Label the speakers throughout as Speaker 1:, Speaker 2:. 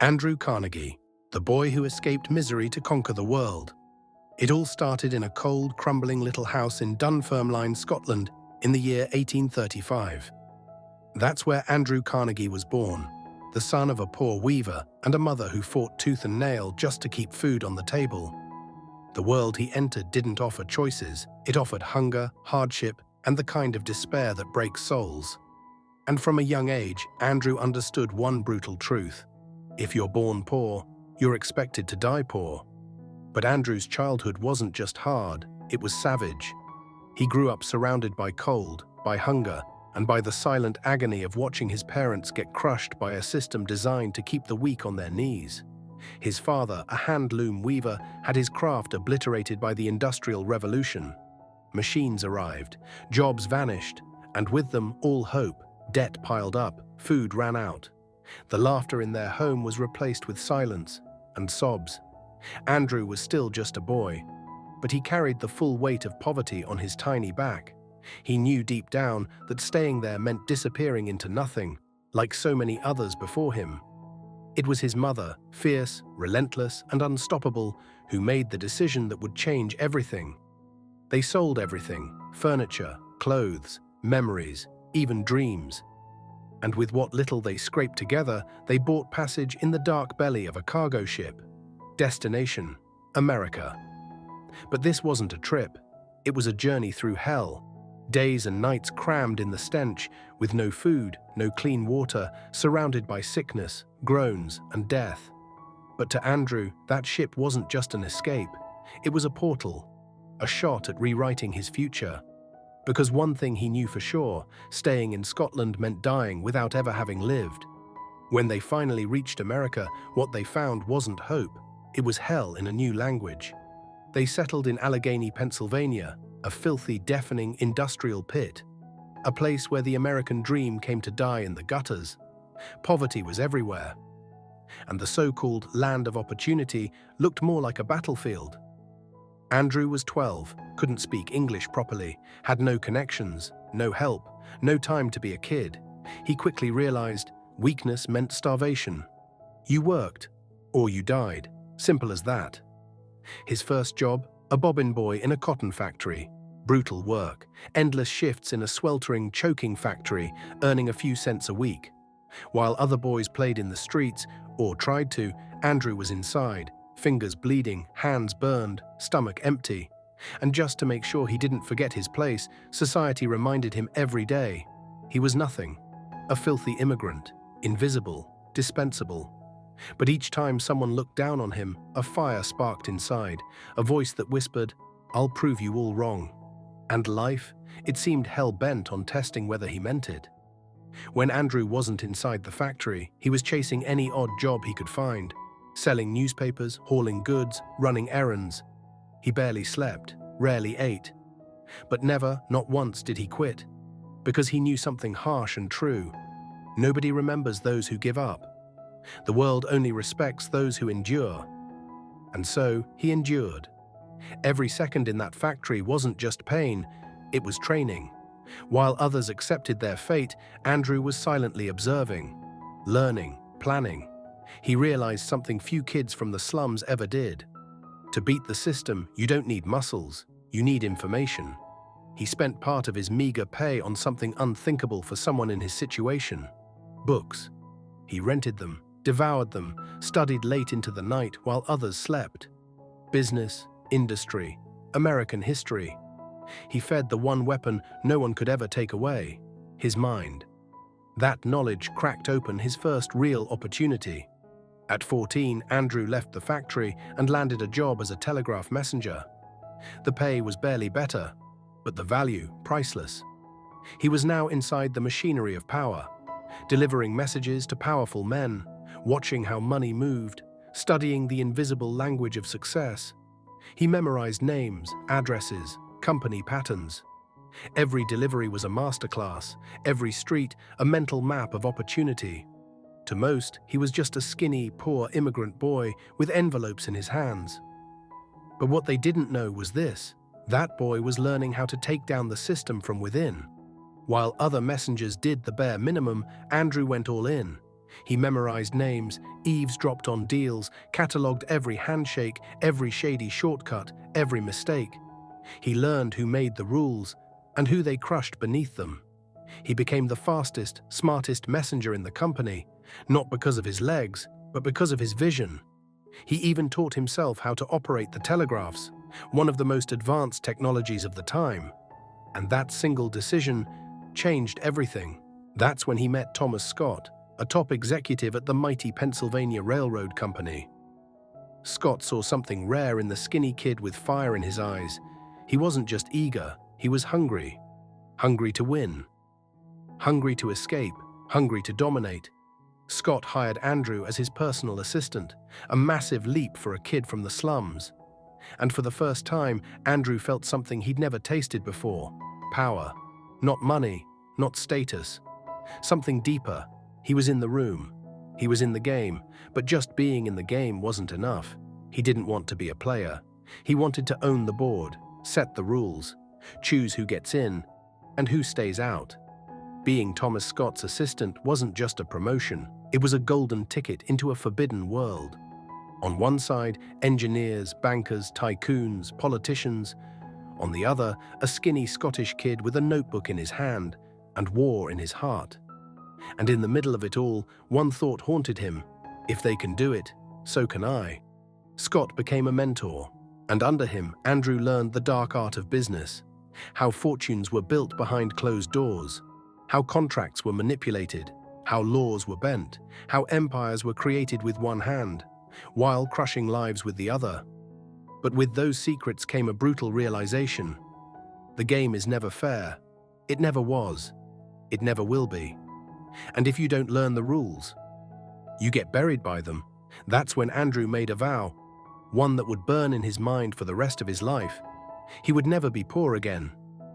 Speaker 1: Andrew Carnegie, the boy who escaped misery to conquer the world. It all started in a cold, crumbling little house in Dunfermline, Scotland, in the year 1835. That's where Andrew Carnegie was born, the son of a poor weaver and a mother who fought tooth and nail just to keep food on the table. The world he entered didn't offer choices. It offered hunger, hardship, and the kind of despair that breaks souls. And from a young age, Andrew understood one brutal truth. If you're born poor, you're expected to die poor. But Andrew's childhood wasn't just hard, it was savage. He grew up surrounded by cold, by hunger, and by the silent agony of watching his parents get crushed by a system designed to keep the weak on their knees. His father, a hand-loom weaver, had his craft obliterated by the Industrial Revolution. Machines arrived, jobs vanished, and with them all hope. Debt piled up, food ran out. The laughter in their home was replaced with silence and sobs. Andrew was still just a boy, but he carried the full weight of poverty on his tiny back. He knew deep down that staying there meant disappearing into nothing, like so many others before him. It was his mother, fierce, relentless, and unstoppable, who made the decision that would change everything. They sold everything: furniture, clothes, memories, even dreams. And with what little they scraped together, they bought passage in the dark belly of a cargo ship. Destination: America. But this wasn't a trip. It was a journey through hell. Days and nights crammed in the stench, with no food, no clean water, surrounded by sickness, groans, and death. But to Andrew, that ship wasn't just an escape. It was a portal, a shot at rewriting his future. Because one thing he knew for sure, staying in Scotland meant dying without ever having lived. When they finally reached America, what they found wasn't hope. It was hell in a new language. They settled in Allegheny, Pennsylvania, a filthy, deafening industrial pit. A place where the American dream came to die in the gutters. Poverty was everywhere. And the so-called land of opportunity looked more like a battlefield. Andrew was 12, couldn't speak English properly, had no connections, no help, no time to be a kid. He quickly realized weakness meant starvation. You worked, or you died. Simple as that. His first job, a bobbin boy in a cotton factory. Brutal work, endless shifts in a sweltering, choking factory, earning a few cents a week. While other boys played in the streets, or tried to, Andrew was inside. Fingers bleeding, hands burned, stomach empty. And just to make sure he didn't forget his place, society reminded him every day. He was nothing. A filthy immigrant, invisible, dispensable. But each time someone looked down on him, a fire sparked inside, a voice that whispered, "I'll prove you all wrong." And life, it seemed hell-bent on testing whether he meant it. When Andrew wasn't inside the factory, he was chasing any odd job he could find. Selling newspapers, hauling goods, running errands. He barely slept, rarely ate. But never, not once, did he quit. Because he knew something harsh and true. Nobody remembers those who give up. The world only respects those who endure. And so, he endured. Every second in that factory wasn't just pain, it was training. While others accepted their fate, Andrew was silently observing, learning, planning. He realized something few kids from the slums ever did. To beat the system, you don't need muscles, you need information. He spent part of his meager pay on something unthinkable for someone in his situation: books. He rented them, devoured them, studied late into the night while others slept. Business, industry, American history. He fed the one weapon no one could ever take away: his mind. That knowledge cracked open his first real opportunity. At 14, Andrew left the factory and landed a job as a telegraph messenger. The pay was barely better, but the value priceless. He was now inside the machinery of power, delivering messages to powerful men, watching how money moved, studying the invisible language of success. He memorized names, addresses, company patterns. Every delivery was a masterclass, every street a mental map of opportunity. To most, he was just a skinny, poor immigrant boy with envelopes in his hands. But what they didn't know was this: that boy was learning how to take down the system from within. While other messengers did the bare minimum, Andrew went all in. He memorized names, eavesdropped on deals, catalogued every handshake, every shady shortcut, every mistake. He learned who made the rules and who they crushed beneath them. He became the fastest, smartest messenger in the company, not because of his legs, but because of his vision. He even taught himself how to operate the telegraphs, one of the most advanced technologies of the time. And that single decision changed everything. That's when he met Thomas Scott, a top executive at the mighty Pennsylvania Railroad Company. Scott saw something rare in the skinny kid with fire in his eyes. He wasn't just eager, he was hungry. Hungry to win. Hungry to escape, hungry to dominate. Scott hired Andrew as his personal assistant, a massive leap for a kid from the slums. And for the first time, Andrew felt something he'd never tasted before. Power. Not money, not status. Something deeper. He was in the room. He was in the game, but just being in the game wasn't enough. He didn't want to be a player. He wanted to own the board, set the rules, choose who gets in and who stays out. Being Thomas Scott's assistant wasn't just a promotion, it was a golden ticket into a forbidden world. On one side, engineers, bankers, tycoons, politicians. On the other, a skinny Scottish kid with a notebook in his hand and war in his heart. And in the middle of it all, one thought haunted him: if they can do it, so can I. Scott became a mentor, and under him, Andrew learned the dark art of business, how fortunes were built behind closed doors, how contracts were manipulated, how laws were bent, how empires were created with one hand, while crushing lives with the other. But with those secrets came a brutal realization. The game is never fair. It never was. It never will be. And if you don't learn the rules, you get buried by them. That's when Andrew made a vow, one that would burn in his mind for the rest of his life. He would never be poor again.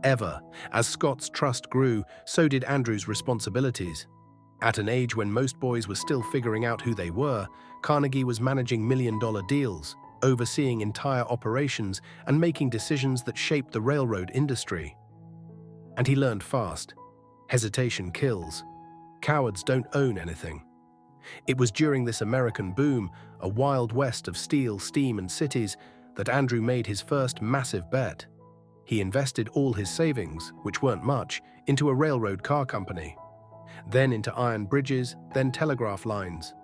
Speaker 1: Ever. As Scott's trust grew, so did Andrew's responsibilities. At an age when most boys were still figuring out who they were, Carnegie was managing million-dollar deals, overseeing entire operations, and making decisions that shaped the railroad industry. And he learned fast. Hesitation kills. Cowards don't own anything. It was during this American boom, a wild west of steel, steam, and cities, that Andrew made his first massive bet. He invested all his savings, which weren't much, into a railroad car company. Then into iron bridges, then telegraph lines.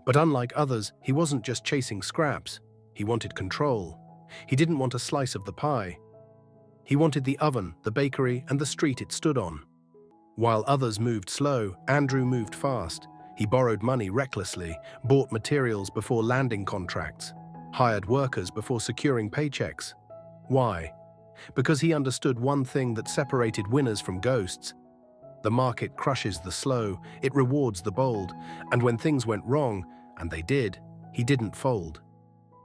Speaker 1: But unlike others, he wasn't just chasing scraps. He wanted control. He didn't want a slice of the pie. He wanted the oven, the bakery, and the street it stood on. While others moved slow, Andrew moved fast. He borrowed money recklessly, bought materials before landing contracts, hired workers before securing paychecks. Why? Because he understood one thing that separated winners from ghosts. The market crushes the slow, it rewards the bold, and when things went wrong, and they did, he didn't fold.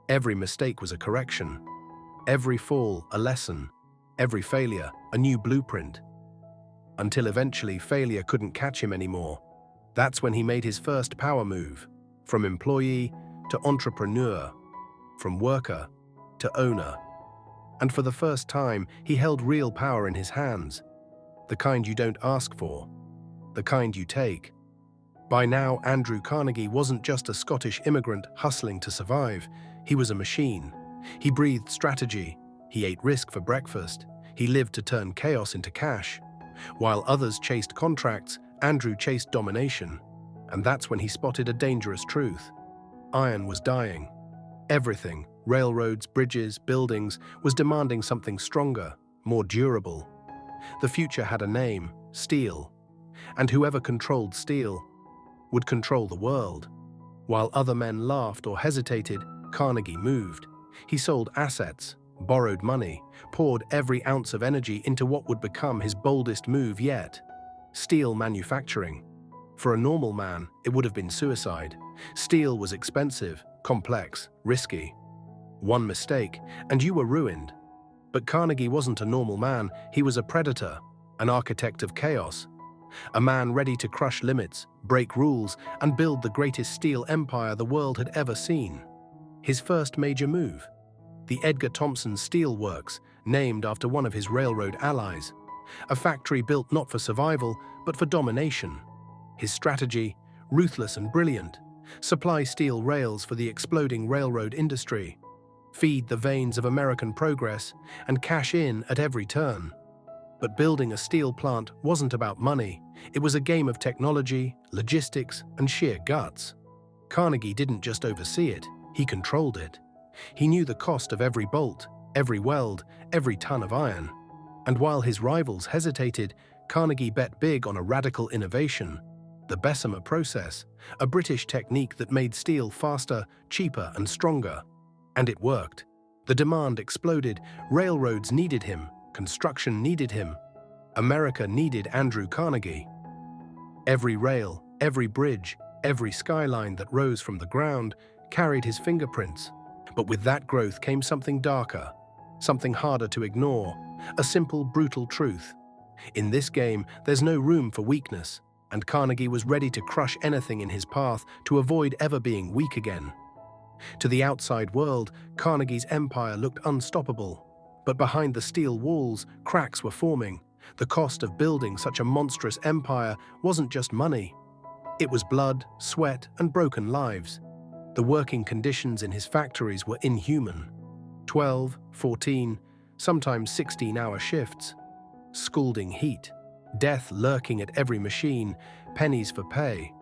Speaker 1: Every mistake was a correction. Every fall, a lesson. Every failure, a new blueprint. Until eventually failure couldn't catch him anymore. That's when he made his first power move, from employee to entrepreneur, from worker to owner. And for the first time, he held real power in his hands. The kind you don't ask for, the kind you take. By now, Andrew Carnegie wasn't just a Scottish immigrant hustling to survive. He was a machine. He breathed strategy. He ate risk for breakfast. He lived to turn chaos into cash. While others chased contracts, Andrew chased domination. And that's when he spotted a dangerous truth. Iron was dying. Everything, railroads, bridges, buildings, was demanding something stronger, more durable. The future had a name, steel. And whoever controlled steel would control the world. While other men laughed or hesitated, Carnegie moved. He sold assets, borrowed money, poured every ounce of energy into what would become his boldest move yet: steel manufacturing. For a normal man, it would have been suicide. Steel was expensive, complex, risky. One mistake, and you were ruined. But Carnegie wasn't a normal man, he was a predator, an architect of chaos. A man ready to crush limits, break rules, and build the greatest steel empire the world had ever seen. His first major move: the Edgar Thomson Steel Works, named after one of his railroad allies. A factory built not for survival, but for domination. His strategy: ruthless and brilliant, supply steel rails for the exploding railroad industry, feed the veins of American progress, and cash in at every turn. But building a steel plant wasn't about money. It was a game of technology, logistics, and sheer guts. Carnegie didn't just oversee it, he controlled it. He knew the cost of every bolt, every weld, every ton of iron. And while his rivals hesitated, Carnegie bet big on a radical innovation, the Bessemer process, a British technique that made steel faster, cheaper, and stronger. And it worked. The demand exploded. Railroads needed him. Construction needed him. America needed Andrew Carnegie. Every rail, every bridge, every skyline that rose from the ground carried his fingerprints. But with that growth came something darker, something harder to ignore, a simple, brutal truth. In this game, there's no room for weakness, and Carnegie was ready to crush anything in his path to avoid ever being weak again. To the outside world, Carnegie's empire looked unstoppable. But behind the steel walls, cracks were forming. The cost of building such a monstrous empire wasn't just money. It was blood, sweat, and broken lives. The working conditions in his factories were inhuman. 12, 14, sometimes 16-hour shifts. Scalding heat. Death lurking at every machine, pennies for pay.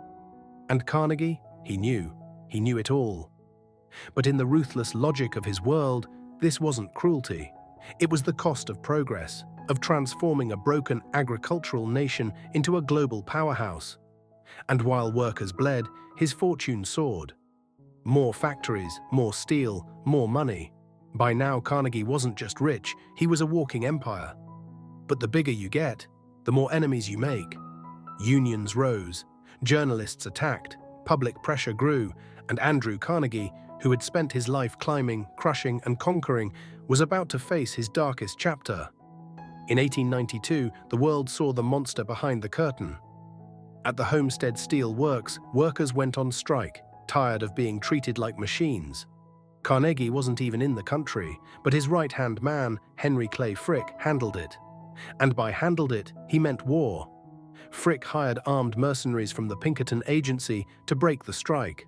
Speaker 1: And Carnegie, he knew it all. But in the ruthless logic of his world, this wasn't cruelty. It was the cost of progress, of transforming a broken agricultural nation into a global powerhouse. And while workers bled, his fortune soared. More factories, more steel, more money. By now, Carnegie wasn't just rich, he was a walking empire. But the bigger you get, the more enemies you make. Unions rose, journalists attacked, public pressure grew, and Andrew Carnegie, who had spent his life climbing, crushing, and conquering, was about to face his darkest chapter. In 1892, the world saw the monster behind the curtain. At the Homestead Steel Works, workers went on strike, tired of being treated like machines. Carnegie wasn't even in the country, but his right-hand man, Henry Clay Frick, handled it. And by handled it, he meant war. Frick hired armed mercenaries from the Pinkerton Agency to break the strike.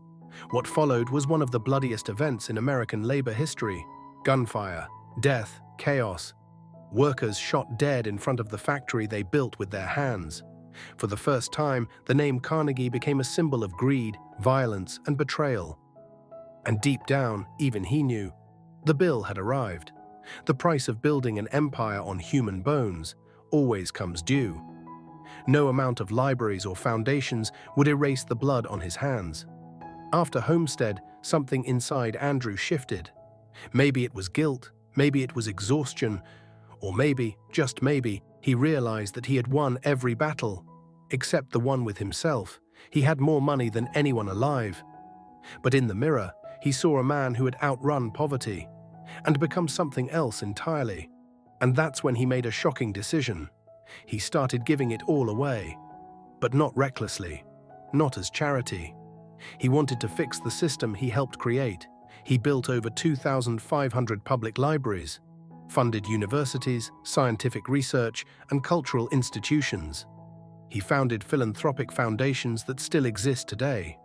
Speaker 1: What followed was one of the bloodiest events in American labor history. Gunfire, death, chaos. Workers shot dead in front of the factory they built with their hands. For the first time, the name Carnegie became a symbol of greed, violence, and betrayal. And deep down, even he knew, the bill had arrived. The price of building an empire on human bones always comes due. No amount of libraries or foundations would erase the blood on his hands. After Homestead, something inside Andrew shifted. Maybe it was guilt, maybe it was exhaustion, or maybe, just maybe, he realized that he had won every battle, except the one with himself. He had more money than anyone alive. But in the mirror, he saw a man who had outrun poverty and become something else entirely. And that's when he made a shocking decision. He started giving it all away, but not recklessly, not as charity. He wanted to fix the system he helped create. He built over 2,500 public libraries, funded universities, scientific research, and cultural institutions. He founded philanthropic foundations that still exist today.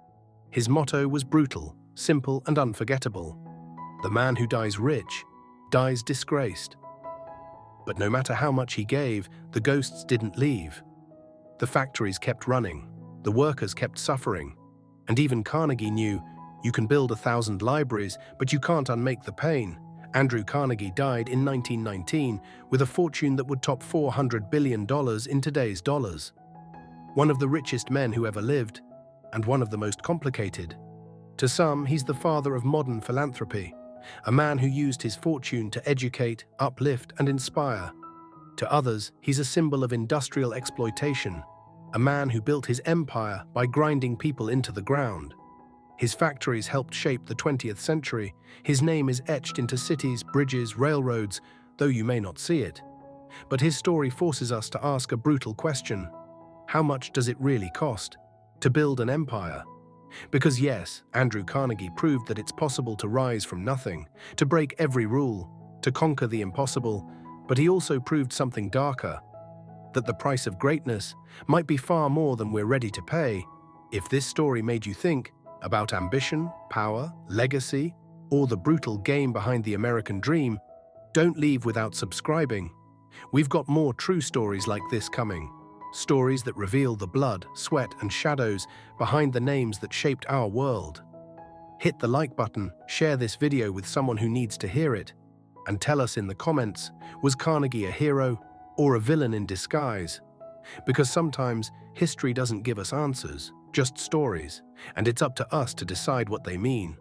Speaker 1: His motto was brutal, simple, and unforgettable. The man who dies rich, dies disgraced. But no matter how much he gave, the ghosts didn't leave. The factories kept running, the workers kept suffering, and even Carnegie knew, you can build 1,000 libraries, but you can't unmake the pain. Andrew Carnegie died in 1919 with a fortune that would top $400 billion in today's dollars. One of the richest men who ever lived, and one of the most complicated. To some, he's the father of modern philanthropy, a man who used his fortune to educate, uplift, and inspire. To others, he's a symbol of industrial exploitation, a man who built his empire by grinding people into the ground. His factories helped shape the 20th century. His name is etched into cities, bridges, railroads, though you may not see it. But his story forces us to ask a brutal question. How much does it really cost to build an empire? Because yes, Andrew Carnegie proved that it's possible to rise from nothing, to break every rule, to conquer the impossible, but he also proved something darker, that the price of greatness might be far more than we're ready to pay. If this story made you think about ambition, power, legacy, or the brutal game behind the American dream, don't leave without subscribing. We've got more true stories like this coming. Stories that reveal the blood, sweat, and shadows behind the names that shaped our world. Hit the like button, share this video with someone who needs to hear it, and tell us in the comments, was Carnegie a hero or a villain in disguise? Because sometimes history doesn't give us answers, just stories, and it's up to us to decide what they mean.